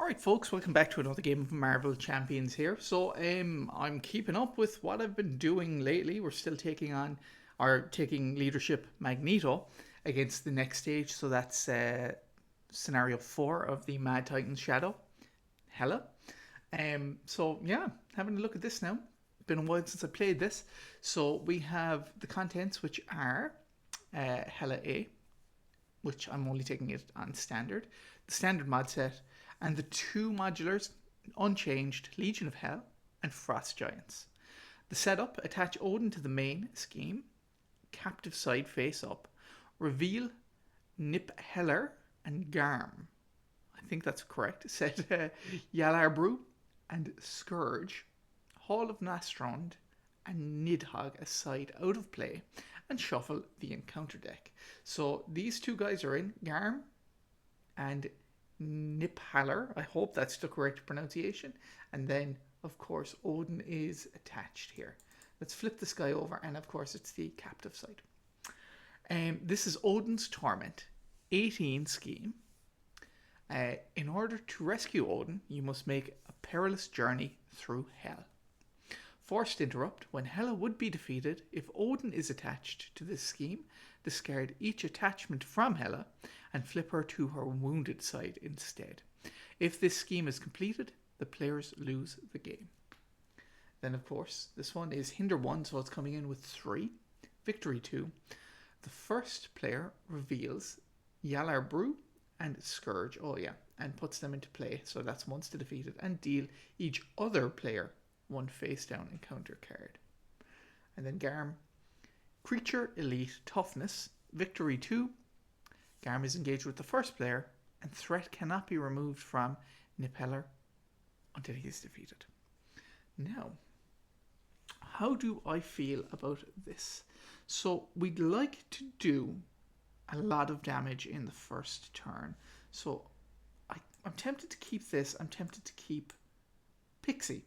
Alright folks, welcome back to another game of Marvel Champions here. So I'm keeping up with what I've been doing lately. We're still taking leadership Magneto against the next stage. So that's scenario 4 of the Mad Titan's Shadow, Hela. So yeah, having a look at this now. Been a while since I played this. So we have the contents, which are Hela A, which I'm only taking it on standard, the standard mod set, and the two modulars, unchanged, Legion of Hell and Frost Giants. The setup: attach Odin to the main scheme, captive side face up, reveal Nip Heller and Garm. I think that's correct. Set Yalar Brew and Scourge, Hall of Nastrond and Nidhogg aside out of play, and shuffle the encounter deck. So these two guys are in, Garm and Niphaler. I hope that's the correct pronunciation. And then, of course, Odin is attached here. Let's flip this guy over, and of course, it's the captive side. This is Odin's Torment, 18 scheme. In order to rescue Odin, you must make a perilous journey through hell. Forced interrupt: when Hela would be defeated, if Odin is attached to this scheme, discard each attachment from Hela and flip her to her wounded side instead. If this scheme is completed, the players lose the game. Then, of course, this one is Hinder 1, so it's coming in with 3. Victory 2. The first player reveals Yalar Brew and Scourge, and puts them into play. So that's once to defeat it, and deal each other player one face down encounter card. And then Garm, creature elite toughness, victory 2. Garm is engaged with the first player, and threat cannot be removed from Nipeller until he is defeated. Now, how do I feel about this? So we'd like to do a lot of damage in the first turn. So I'm tempted to keep this. I'm tempted to keep Pixie.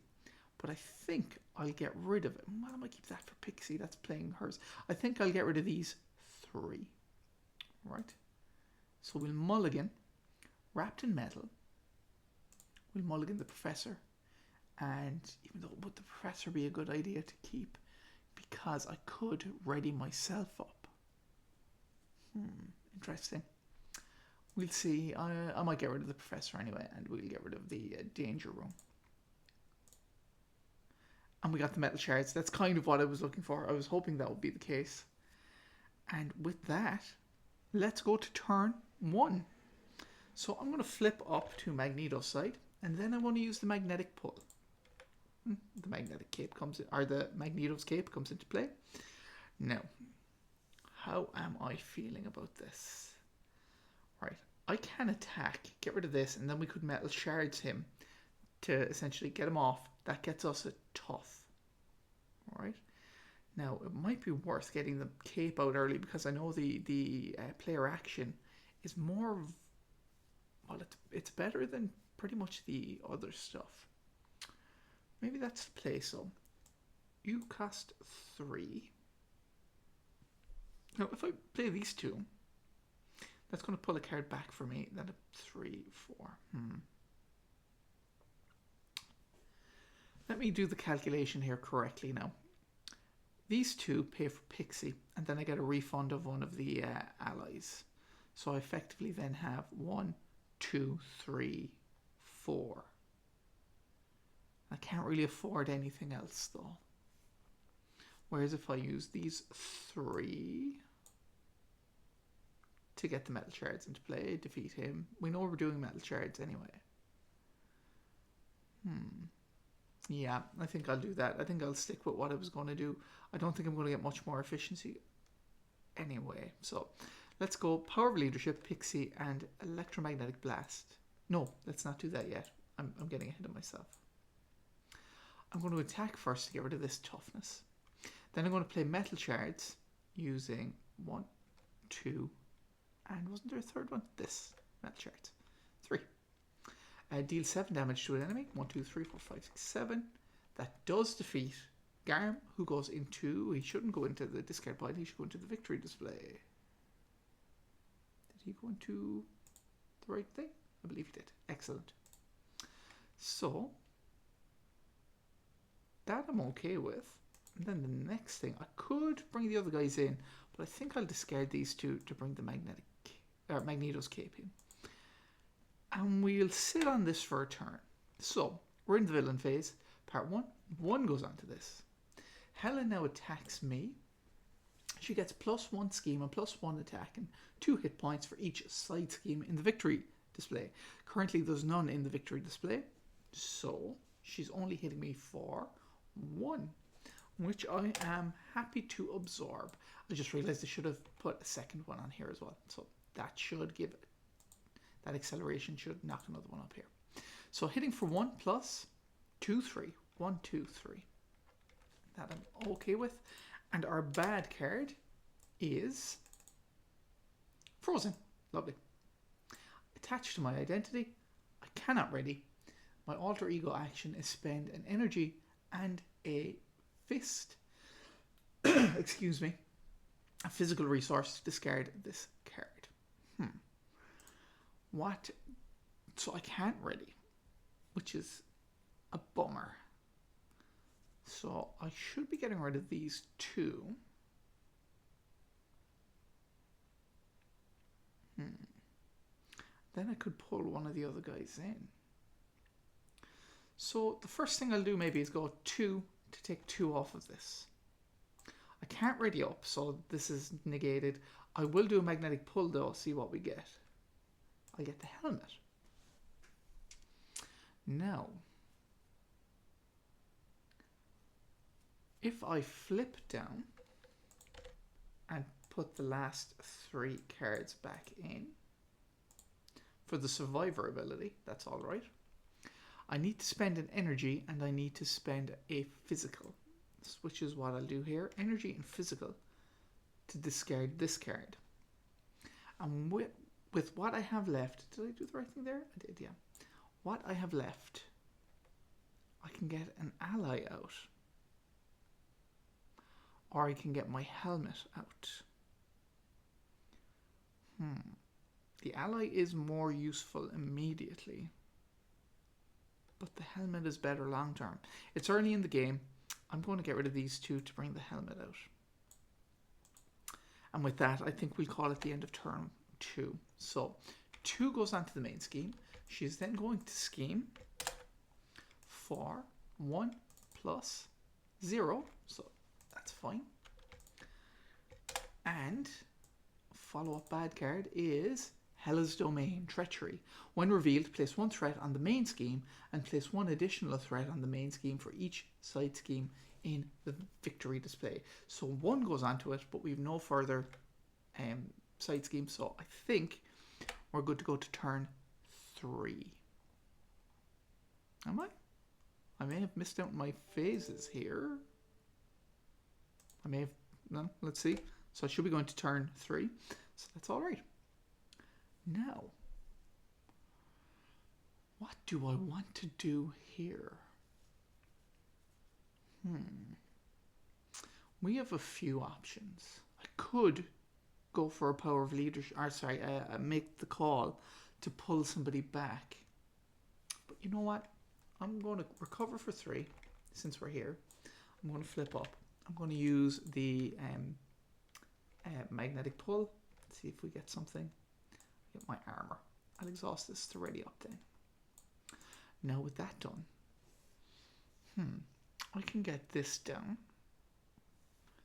But I think I'll get rid of it. Why don't I keep that for Pixie? That's playing hers. I think I'll get rid of these 3. Right? So we'll mulligan Wrapped in Metal. We'll mulligan the Professor. And even though, would the Professor be a good idea to keep? Because I could ready myself up. Interesting. We'll see. I might get rid of the Professor anyway, and we'll get rid of the Danger Room. And we got the metal shards. That's kind of what I was looking for. I was hoping that would be the case. And with that, let's go to turn 1. So I'm going to flip up to Magneto's side, and then I want to use the magnetic pull. The magnetic cape comes in, or the Magneto's cape comes into play. Now, how am I feeling about this? Right, I can attack, get rid of this, and then we could metal shards him to essentially get him off. That gets us a tough. Alright. Now, it might be worth getting the cape out early, because I know the player action is more... Well, it's better than pretty much the other stuff. Maybe that's the play, so... You cost 3. Now, if I play these 2, that's going to pull a card back for me. Then a 3, 4. Let me do the calculation here correctly now. These 2 pay for Pixie, and then I get a refund of one of the allies. So I effectively then have 1, 2, 3, 4. I can't really afford anything else though. Whereas if I use these 3 to get the metal shards into play, defeat him. We know we're doing metal shards anyway. Yeah, I think I'll do that. I think I'll stick with what I was going to do. I don't think I'm going to get much more efficiency anyway. So let's go Power of Leadership, Pixie, and Electromagnetic Blast. No, let's not do that yet. I'm getting ahead of myself. I'm going to attack first to get rid of this toughness. Then I'm going to play Metal Shards using 1, 2, and wasn't there a third one? This. Metal Shards. 3. Deal 7 damage to an enemy. 1, 2, 3, 4, 5, 6, 7. That does defeat Garm, who goes into... He shouldn't go into the discard pile. He should go into the victory display. Did he go into the right thing? I believe he did. Excellent. So that I'm okay with. And then the next thing, I could bring the other guys in, but I think I'll discard these two to bring the Magneto's cape in. And we'll sit on this for a turn. So we're in the villain phase. Part 1. 1 goes on to this. Hela now attacks me. She gets +1 scheme and +1 attack and 2 hit points for each side scheme in the victory display. Currently there's none in the victory display, so she's only hitting me for 1, which I am happy to absorb. I just realized I should have put a second one on here as well, so that should give it, that acceleration should knock another one up here. So hitting for 1 plus 2, 3. 1, 2, 3. That I'm okay with. And our bad card is Frozen. Lovely. Attached to my identity, I cannot ready. My alter ego action is spend an energy and a fist. Excuse me. A physical resource to discard this card. What? So I can't ready, which is a bummer. So I should be getting rid of these two. Then I could pull one of the other guys in. So the first thing I'll do maybe is go 2 to take 2 off of this. I can't ready up, so this is negated. I will do a magnetic pull though, see what we get. I get the helmet. Now, if I flip down and put the last 3 cards back in for the survivor ability, that's all right. I need to spend an energy and I need to spend a physical, which is what I'll do here. Energy and physical to discard this card. And with what I have left, did I do the right thing there? I did, yeah. What I have left, I can get an ally out. Or I can get my helmet out. The ally is more useful immediately, but the helmet is better long term. It's early in the game. I'm going to get rid of these two to bring the helmet out. And with that, I think we'll call it the end of turn 2. So 2 goes on to the main scheme. She's then going to scheme for 1 plus 0. So that's fine. And follow-up bad card is Hela's Domain, Treachery. When revealed, place 1 threat on the main scheme and place 1 additional threat on the main scheme for each side scheme in the victory display. So 1 goes onto it, but we've no further side scheme. So I think we're good to go to turn 3. Am I? I may have missed out my phases here. I may have, no, let's see. So I should be going to turn 3. So that's all right. Now, what do I want to do here? We have a few options. I could go for a power of leadership, or sorry, make the call to pull somebody back. But you know what? I'm going to recover for 3 since we're here. I'm going to flip up. I'm going to use the magnetic pull. Let's see if we get something. Get my armor. I'll exhaust this to ready up then. Now with that done, I can get this down.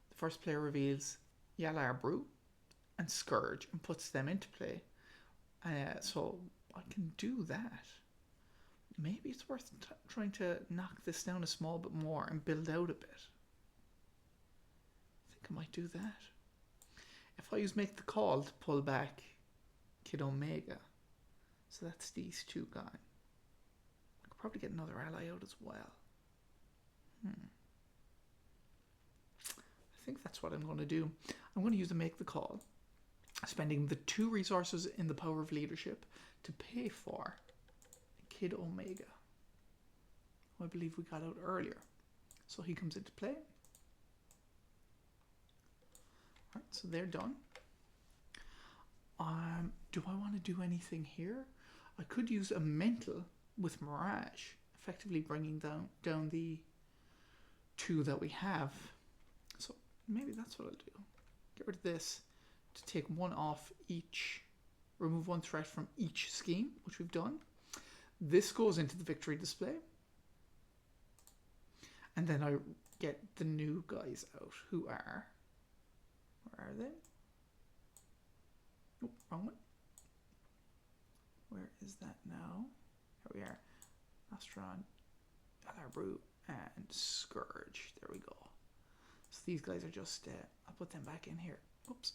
The first player reveals Yalar Brew and Scourge and puts them into play. So I can do that. Maybe it's worth trying to knock this down a small bit more and build out a bit. I think I might do that. If I use Make the Call to pull back Kid Omega, so that's these 2 gone. I could probably get another ally out as well. I think that's what I'm going to do. I'm going to use the Make the Call, spending the 2 resources in the Power of Leadership to pay for Kid Omega, who I believe we got out earlier. So he comes into play. Alright, so they're done. Do I want to do anything here? I could use a mental with Mirage effectively bringing down the 2 that we have. So maybe that's what I'll do. Get rid of this to take 1 off each, remove 1 threat from each scheme, which we've done. This goes into the victory display. And then I get the new guys out, who are, where are they? Oh, wrong one. Where is that now? Here we are. Astron, Alarbrew, and Scourge. There we go. So these guys are just, I'll put them back in here. Oops,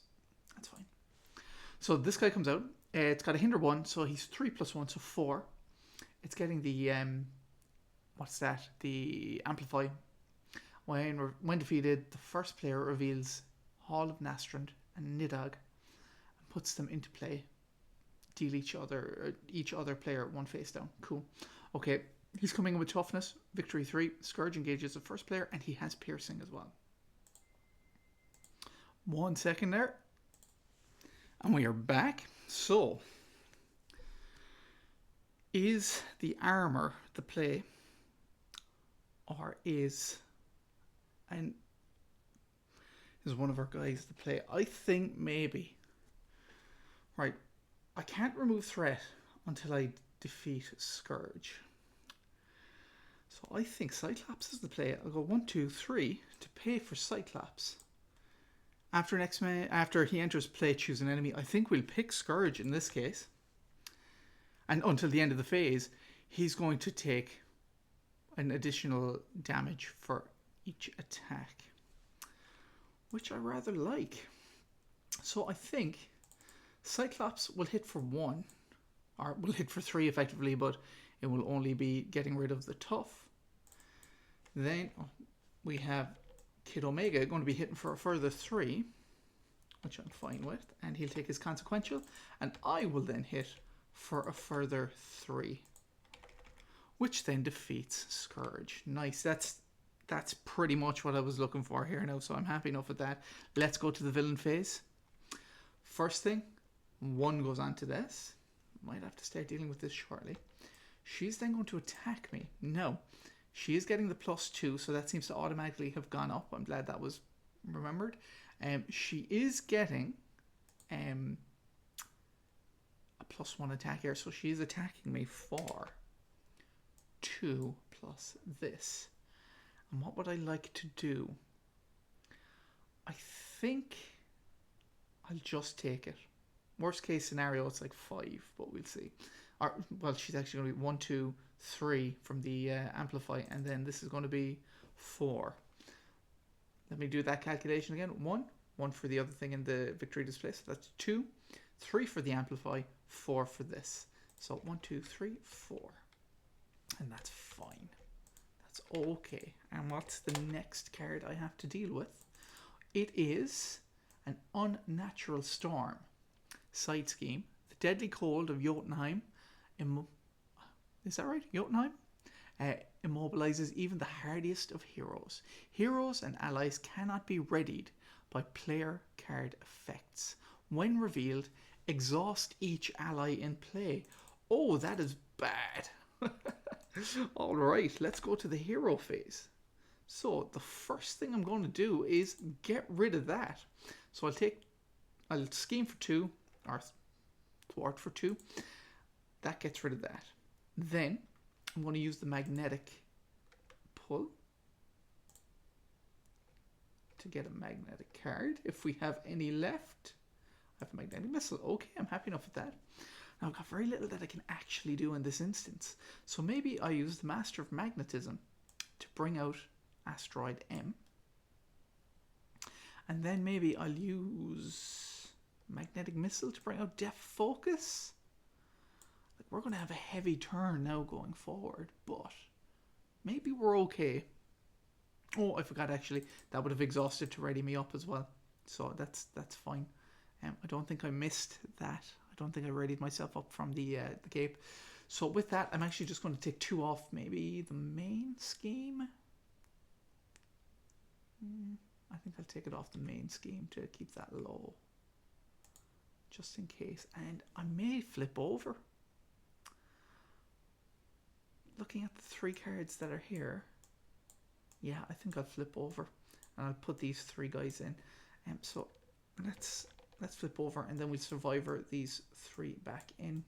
that's fine. So this guy comes out. It's got a hinder 1, so he's 3 + 1, so 4. It's getting the, what's that? The Amplify. When defeated, the first player reveals Hall of Nastrand and Nidhogg and puts them into play. Deal each other player 1 face down. Cool. Okay, he's coming in with toughness. Victory 3. Scourge engages the first player, and he has piercing as well. 1 second there. And we are back. So, is the armor the play, or is one of our guys the play? I think maybe. Right, I can't remove threat until I defeat Scourge. So I think Cyclops is the play. I'll go 1, 2, 3 to pay for Cyclops. After he enters play, choose an enemy. I think we'll pick Scourge in this case. And until the end of the phase, he's going to take an additional damage for each attack, which I rather like. So I think Cyclops will hit for 1, or will hit for 3 effectively, but it will only be getting rid of the tough. Then we have Kid Omega going to be hitting for a further 3, which I'm fine with, and he'll take his consequential, and I will then hit for a further 3, which then defeats Scourge. Nice. That's pretty much what I was looking for here now, so I'm happy enough with that. Let's go to the villain phase. First thing, 1 goes on to this. Might have to start dealing with this shortly. She's then going to attack me. No, she is getting the +2, so that seems to automatically have gone up. I'm glad that was remembered. She is getting a +1 attack here, so she's attacking me for 2 plus this. And what would I like to do? I think I'll just take it. Worst case scenario, it's like 5, but we'll see. Or, well, she's actually going to be 1, 2, 3 from the Amplify, and then this is going to be 4. Let me do that calculation again. 1 for the other thing in the victory display, so that's 2, 3 for the Amplify, 4 for this. So 1, 2, 3, 4. And that's fine. That's okay. And what's the next card I have to deal with? It is an Unnatural Storm. Side scheme. The Deadly Cold of Jotunheim. Is that right? Jotunheim? Immobilizes even the hardiest of heroes. Heroes and allies cannot be readied by player card effects. When revealed, exhaust each ally in play. Oh, that is bad. Alright, let's go to the hero phase. So the first thing I'm going to do is get rid of that. So I'll scheme for 2, or thwart for 2. That gets rid of that. Then I'm going to use the magnetic pull to get a magnetic card. If we have any left, I have a magnetic missile. Okay, I'm happy enough with that. Now I've got very little that I can actually do in this instance. So maybe I use the Master of Magnetism to bring out Asteroid M. And then maybe I'll use Magnetic Missile to bring out Def Focus. Like, we're going to have a heavy turn now going forward, but maybe we're okay. Oh, I forgot actually. That would have exhausted to ready me up as well. So that's fine. I don't think I missed that. I don't think I readied myself up from the cape. So with that, I'm actually just going to take 2 off maybe the main scheme. I think I'll take it off the main scheme to keep that low, just in case. And I may flip over. looking at the 3 cards that are here, yeah, I think I'll flip over and I'll put these 3 guys in. So let's flip over, and then we'll survivor these 3 back in,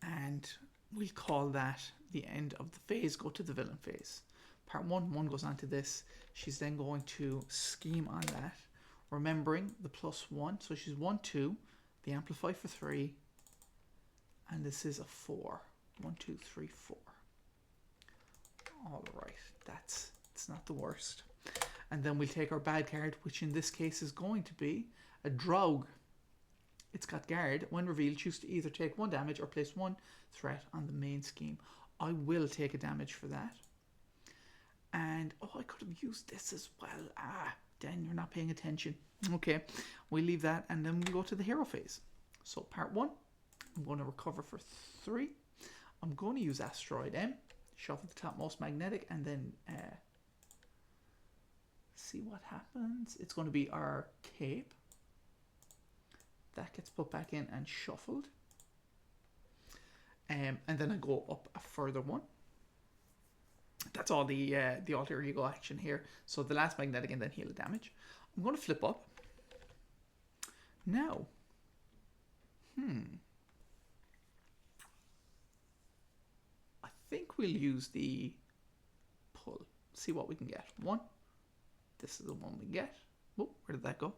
and we'll call that the end of the phase. Go to the villain phase. Part 1 goes on to this. She's then going to scheme on that, remembering the +1. So she's 1, 2, the amplify for 3, and this is a 4. 1, 2, 3, 4. All right, it's not the worst. And then we'll take our bad card, which in this case is going to be a Draug. It's got guard. When revealed, choose to either take 1 damage or place 1 threat on the main scheme. I will take a damage for that. And, oh, I could have used this as well. Dan, you're not paying attention. Okay, we leave that, and then we go to the hero phase. So part 1, I'm going to recover for 3. I'm going to use Asteroid M, shuffle the topmost magnetic, and then see what happens. It's going to be our cape. That gets put back in and shuffled. And then I go up a further 1. That's all the alter ego action here. So the last magnetic and then Hela damage. I'm going to flip up. Now, I think we'll use the pull. See what we can get. 1. This is the one we get. Oh, where did that go?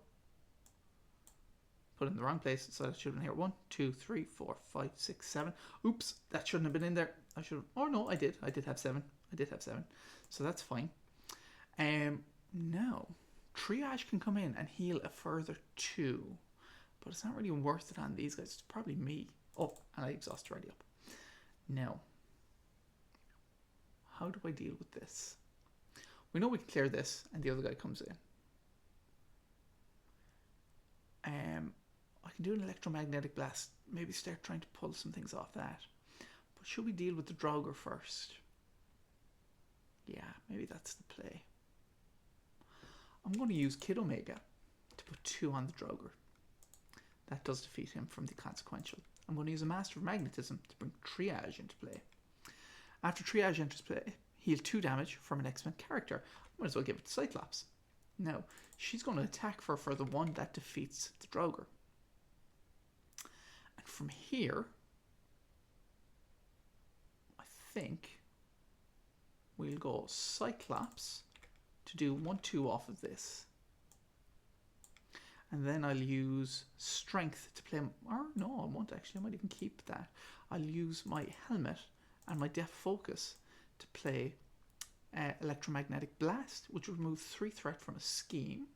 Put it in the wrong place, so that should have been here. 1, 2, 3, 4, 5, 6, 7. Oops, that shouldn't have been in there. I should have. Oh no, I did. I did have 7. I did have 7. So that's fine. Now, triage can come in and heal a further 2. But it's not really worth it on these guys. It's probably me. Oh, and I exhaust already up. Now, how do I deal with this? We know we can clear this, and the other guy comes in. I can do an electromagnetic blast. Maybe start trying to pull some things off that. But should we deal with the Draugr first? Yeah, maybe that's the play. I'm going to use Kid Omega to put 2 on the Draugr. That does defeat him from the consequential. I'm going to use a Master of Magnetism to bring Triage into play. After Triage enters play, heal 2 damage from an X-Men character. I might as well give it to Cyclops. Now, she's going to attack for a further 1 that defeats the Draugr. And from here, I think we'll go Cyclops to do 1, 2 off of this. And then I'll use Strength to play, or no, I won't actually, I might even keep that. I'll use my Helmet and my Death Focus to play Electromagnetic Blast, which will remove 3 threat from a scheme,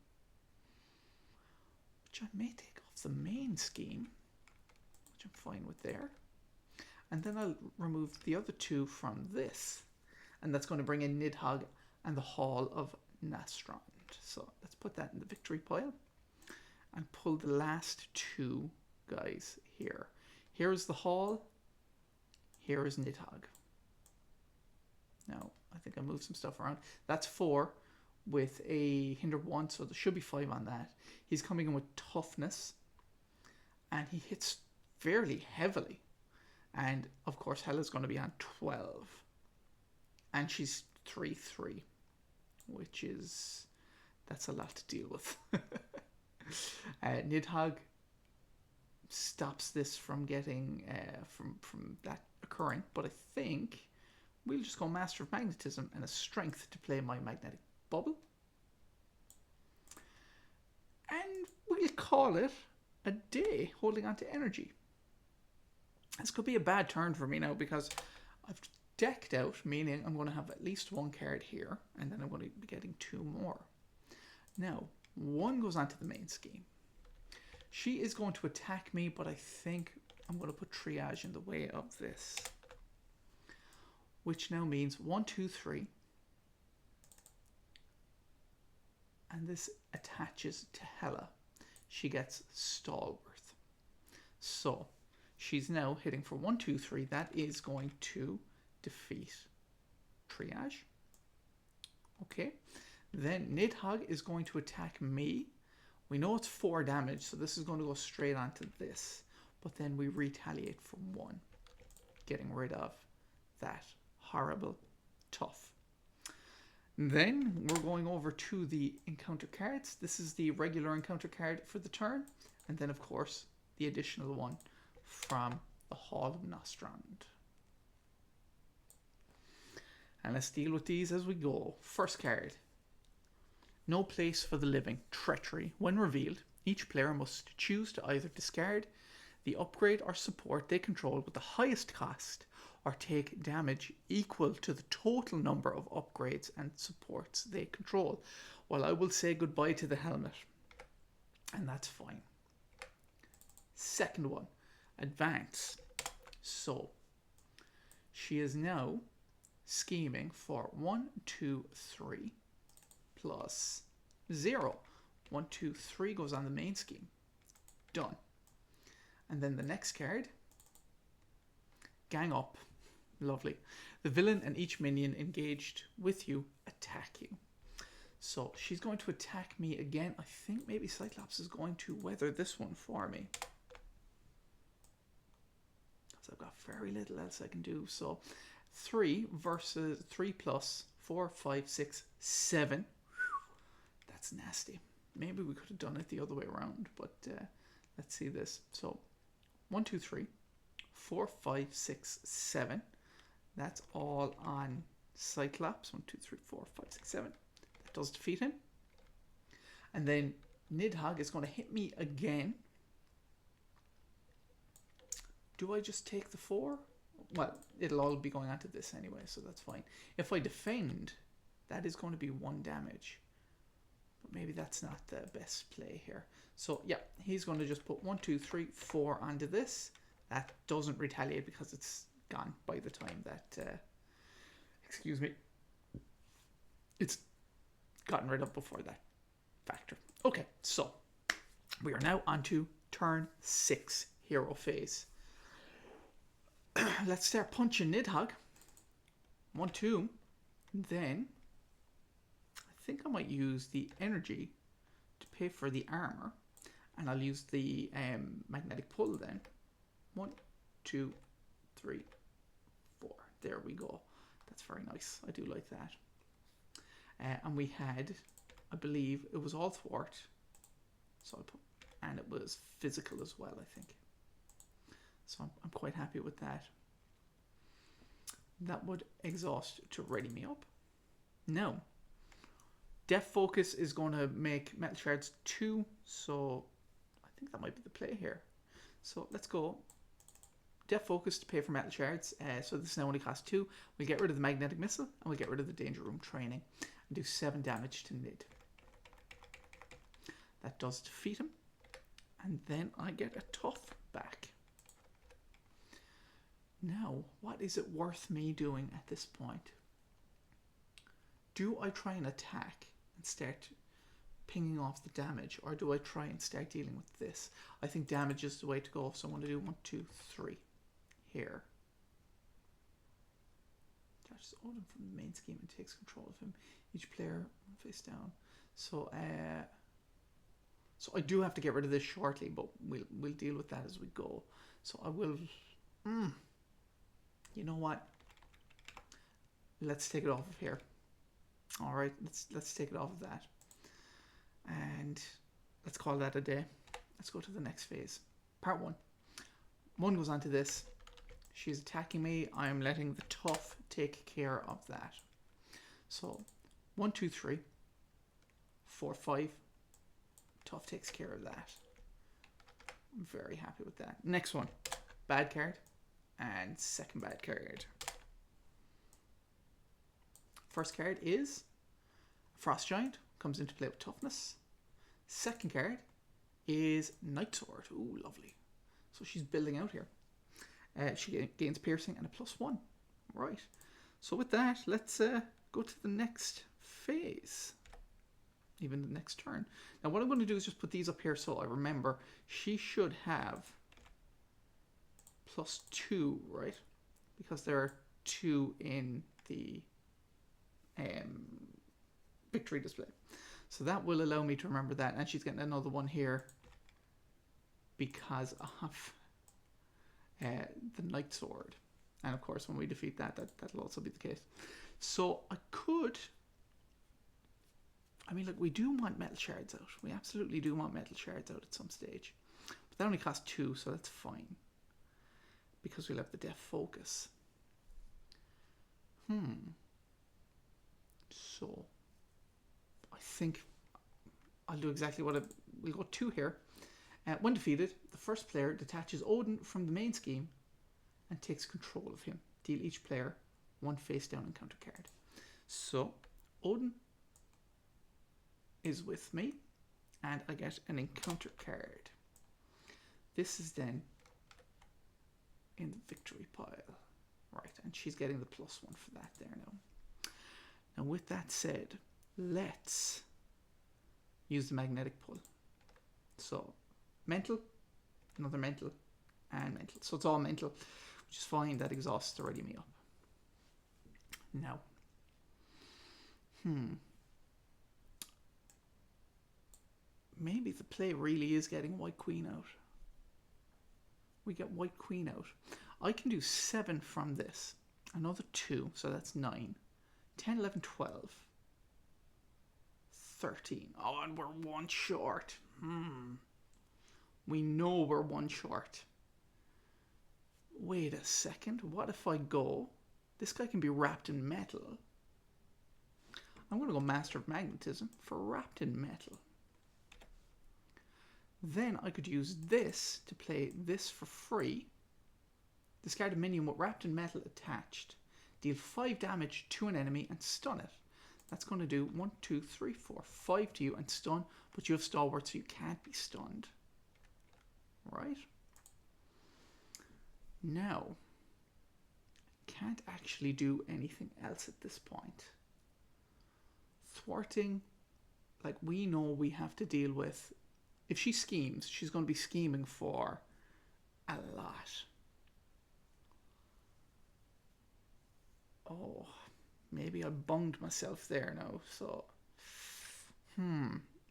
which I may take off the main scheme, which I'm fine with there. And then I'll remove the other 2 from this, and that's going to bring in Nidhogg and the Hall of Nastrand. So let's put that in the victory pile and pull the last 2 guys here. Here's the Hall, here is Nidhogg. Now, I think I moved some stuff around. That's 4 with a hinder 1, so there should be 5 on that. He's coming in with toughness, and he hits fairly heavily. And, of course, Hela's going to be on 12. And she's 3/3, which is... that's a lot to deal with. Nidhogg stops this from getting... from that occurring, but I think... we'll just go Master of Magnetism and a Strength to play my magnetic bubble. And we'll call it a day, holding on to energy. This could be a bad turn for me now because I've decked out, meaning I'm going to have at least 1 card here, and then I'm going to be getting 2 more. Now, 1 goes onto the main scheme. She is going to attack me, but I think I'm going to put Triage in the way of this. Which now means 1, 2, 3. And this attaches to Hela. She gets Stalwart. So, she's now hitting for 1, 2, 3. That is going to defeat Triage. Okay. Then Nidhogg is going to attack me. We know it's 4 damage, so this is going to go straight onto this. But then we retaliate for 1. getting rid of that horrible tough. Then we're going over to the encounter cards. This is the regular encounter card for the turn, and then of course the additional one from the Hall of Nostrand. And let's deal with these as we go. First card. No Place for the Living, Treachery. When revealed, each player must choose to either discard the upgrade or support they control with the highest cost, or take damage equal to the total number of upgrades and supports they control. Well, I will say goodbye to the helmet, and that's fine. Second one, Advance. So, she is now scheming for 1, 2, 3 plus 0. 1, 2, 3 goes on the main scheme. Done. And then the next card, Gang Up. Lovely. The villain and each minion engaged with you attack you. So she's going to attack me again. I think maybe Cyclops is going to weather this one for me, because I've got very little else I can do. So 3 versus 3 plus 4, 5, 6, 7. That's nasty. Maybe we could have done it the other way around, but let's see this. So 1, 2, 3, 4, 5, 6, 7. That's all on Cyclops. 1, 2, 3, 4, 5, 6, 7. That does defeat him. And then Nidhogg is going to hit me again. Do I just take the 4? Well, it'll all be going onto this anyway, so that's fine. If I defend, that is going to be 1 damage. But maybe that's not the best play here. So yeah, he's going to just put 1, 2, 3, 4 onto this. That doesn't retaliate because it's gone by the time that, excuse me, it's gotten rid of before that factor. Okay, so we are now on to turn 6, hero phase. Let's start punching Nidhogg. 1, 2. Then I think I might use the energy to pay for the armor, and I'll use the magnetic pull then. 1, 2, 3, 4. There we go. That's very nice. I do like that. And we had, I believe, it was all thwart. So I put, and it was physical as well, I think. So I'm quite happy with that. That would exhaust to ready me up. Now, Def Focus is going to make Metal Shards 2. So I think that might be the play here. So let's go. Def Focus to pay for Metal Shards. So this now only costs 2. We'll get rid of the Magnetic Missile, and we'll get rid of the Danger Room Training, and do 7 damage to Nid. That does defeat him. And then I get a Tough back. Now, what is it worth me doing at this point? Do I try and attack and start pinging off the damage, or do I try and start dealing with this? I think damage is the way to go, so I'm going to do 1, 2, 3 here. Attaches Odin from the main scheme and takes control of him. Each player face down. So I do have to get rid of this shortly, but we'll deal with that as we go. So I will. You know what? Let's take it off of here. All right, let's take it off of that, and let's call that a day. Let's go to the next phase. Part 1. 1 goes on to this. She's attacking me. I'm letting the Tough take care of that. So 1, 2, 3, 4, 5. Tough takes care of that. I'm very happy with that. Next one. Bad card. And second bad card. First card is Frost Giant. Comes into play with toughness. Second card is Night Sword. Ooh, lovely. So she's building out here. She gains piercing and a +1. Right. So with that, let's go to the next phase. Even the next turn. Now what I'm going to do is just put these up here so I remember. She should have +2, right? Because there are 2 in the victory display. So that will allow me to remember that. And she's getting another one here because of the Night Sword. And of course, when we defeat that, that'll also be the case. So I could... I mean, look, we do want metal shards out. We absolutely do want metal shards out at some stage. But that only costs 2, so that's fine. Because we'll have the death focus. So, I think I'll do exactly what we'll go 2 here. When defeated, the first player detaches Odin from the main scheme and takes control of him. Deal each player 1 face down encounter card. So, Odin is with me, and I get an encounter card. This is then in the victory pile. Right, and she's getting the +1 for that there now. Now with that said, let's use the magnetic pull. So, mental, another mental, and mental. So it's all mental, which is fine. That exhausts already me up. Now, maybe the play really is getting White Queen out. We get White Queen out. I can do 7 from this. Another 2, so that's 9. 10, 11, 12. 13. Oh, and we're 1 short. We know we're 1 short. Wait a second. What if I go... This guy can be wrapped in metal. I'm going to go Master of Magnetism for wrapped in metal. Then I could use this to play this for free. Discard a minion with wrapped in metal attached. Deal 5 damage to an enemy and stun it. That's going to do 1, 2, 3, 4, 5 to you and stun, but you have stalwart, so you can't be stunned. Right? Now, can't actually do anything else at this point. Thwarting, like we know we have to deal with. If she schemes, she's going to be scheming for a lot. Oh, maybe I bunged myself there now. So,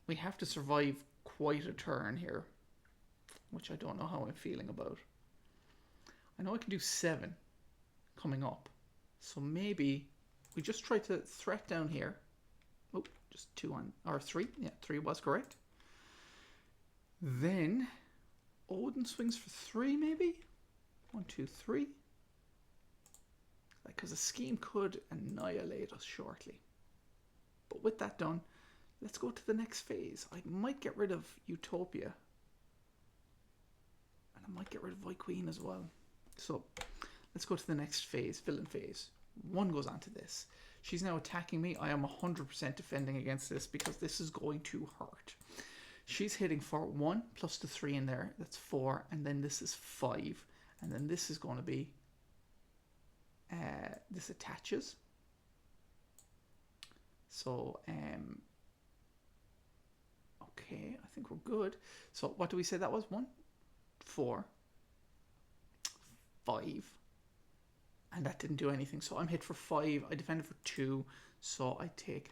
we have to survive quite a turn here, which I don't know how I'm feeling about. I know I can do 7 coming up. So maybe we just try to threat down here. Oh, just 2 on, or 3. Yeah, 3 was correct. Then Odin swings for 3 maybe? 1, 2, 3. Because a scheme could annihilate us shortly. But with that done, let's go to the next phase. I might get rid of Utopia. And I might get rid of White Queen as well. So let's go to the next phase, villain phase. 1 goes on to this. She's now attacking me. I am 100% defending against this because this is going to hurt. She's hitting for 1 plus the 3 in there. That's 4. And then this is 5. And then this is going to be... this attaches. So, okay, I think we're good. So what do we say that was? 1, 4, 5. And that didn't do anything. So I'm hit for 5. I defended for 2. So I take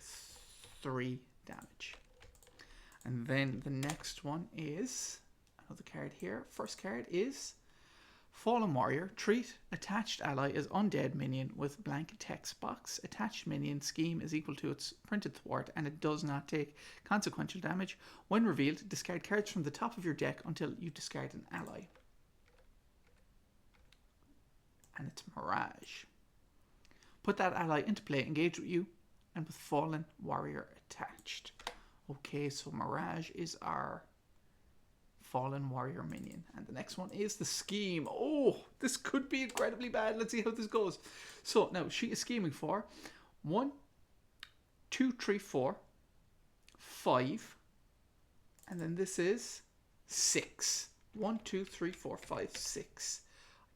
3 damage. And then the next one is another card here. First card is Fallen Warrior. Treat attached ally as undead minion with blank text box. Attached minion scheme is equal to its printed thwart and it does not take consequential damage. When revealed, discard cards from the top of your deck until you discard an ally. And it's Mirage. Put that ally into play, engage with you, and with Fallen Warrior attached. Okay, so Mirage is our Fallen Warrior minion. And the next one is the scheme. Oh, this could be incredibly bad. Let's see how this goes. So now she is scheming for 1, 2, 3, 4, 5. And then this is 6. 1, 2, 3, 4, 5, 6.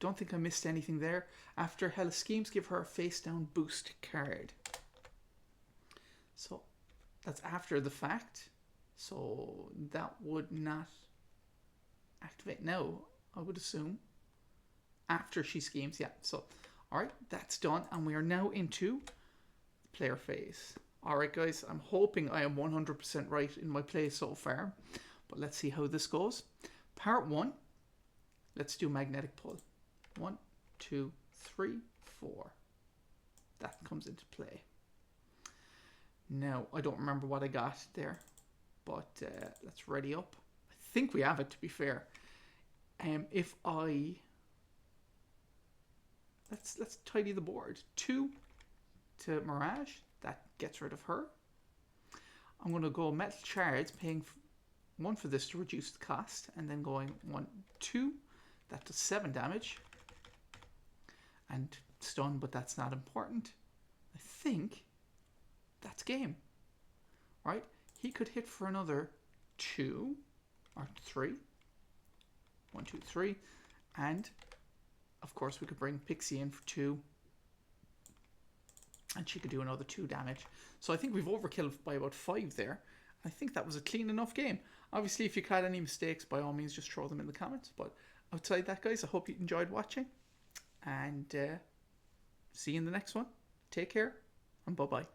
Don't think I missed anything there. After Hela schemes, give her a face down boost card. So that's after the fact. So that would not activate now, I would assume. After she schemes, yeah. So, alright, that's done. And we are now into the player phase. Alright, guys, I'm hoping I am 100% right in my play so far. But let's see how this goes. Part 1, let's do magnetic pull. 1, 2, 3, 4. That comes into play. Now, I don't remember what I got there, but let's ready up. I think we have it, to be fair. If I... Let's tidy the board. 2 to Mirage. That gets rid of her. I'm going to go Metal Shards, paying 1 for this to reduce the cost, and then going 1, 2. That does 7 damage. And stun, but that's not important. I think that's game. Right? He could hit for another 2 or 3. 1, 2, 3. And of course we could bring Pixie in for 2. And she could do another 2 damage. So I think we've overkilled by about 5 there. I think that was a clean enough game. Obviously, if you had any mistakes, by all means, just throw them in the comments. But outside that, guys, I hope you enjoyed watching. And see you in the next one. Take care, and bye-bye.